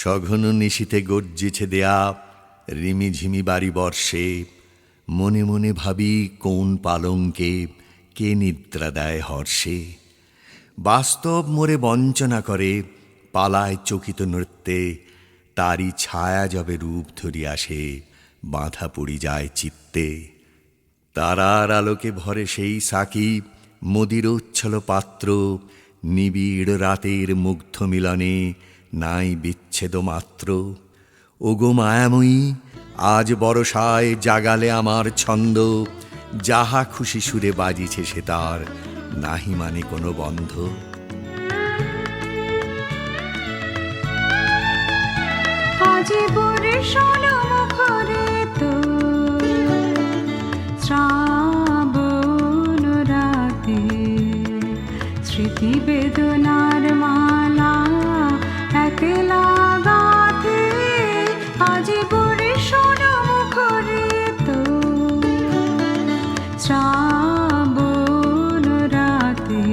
সঘন নিশীতে গর্জিছে দেয়া রিমিঝিমি বাড়ি বর্ষে, মনে মনে ভাবি কোন পালঙ্কে কে নিদ্রা দেয় হর্ষে। বাস্তব মোরে বঞ্চনা করে, পালায় চকিত নৃত্যে, তারই ছায়া যবে রূপ ধরি আসে, বাঁধা পড়ি যায় চিত্তে। তারার আলোকে ভরে সেই সাকিব মদির উচ্ছল পাত্র, নিবিড় রাতের মুগ্ধ মিলনে নাই বিচ্ছেদ মাত্র। ওগো মায়াময়ী, আজ বরষায় জাগালে আমার ছন্দ, যাহা খুশি সুরে বাজিছে সে তার নাহি মানে কোনো বন্ধ। আজি বর্ষণ মুখরে তো শ্রাবণ রাতে, স্মৃতি বেদনার মালা একলা গাথে। আজি বর্ষণ মুখরে তো শ্রাবণ রাতে,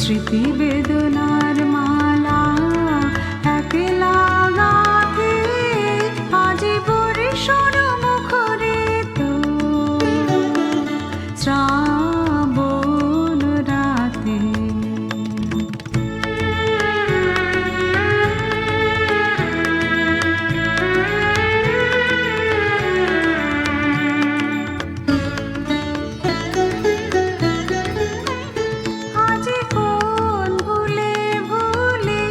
স্মৃতি বেদনার মালা একলা গাথে। আজি বর্ষণ মুখরে তো শ্রাবণ রাতে। আজি কোন ভুলে ভুলে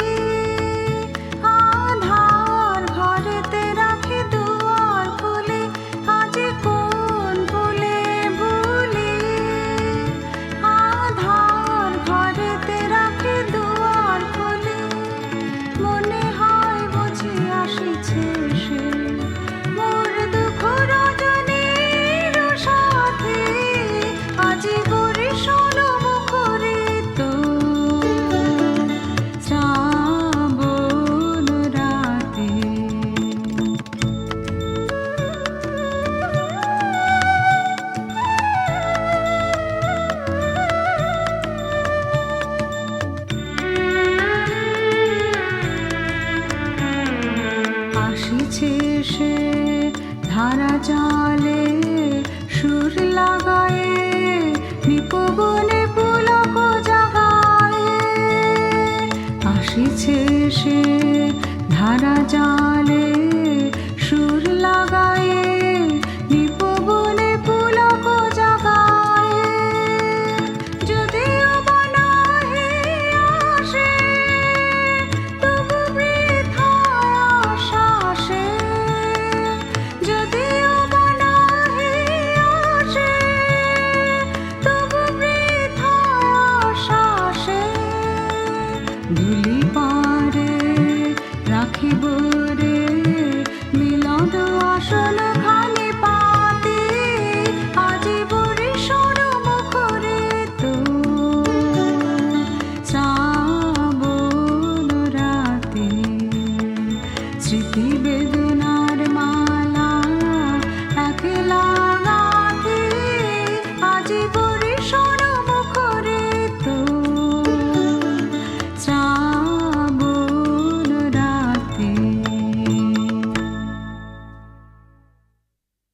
আধার ঘরেতে রাখি দুয়ার খুলে। আজি কোন ভুলে ভুলে আধার ঘরেতে রাখি দুয়ার খুলে। মনে হয় বুঝি আসিছে সে মোর দুঃখ রজনীর সাথে। আজি বর্ষণ মুখরে তো শ্রাবণ রাতে। আসিছে সে ধারা জালে সুর লাগায়ে, নিপবনে পুলক জাগায়ে। আসিছে সে ধারা জালে সুর লাগায়ে, নিপবনে পুলক জাগায়ে। যদিও বা নাহি আসে, তবু বৃথায় আশা সে। যদিও বা নাহি আসে, তবু বৃথায় আশা সে। ভুলি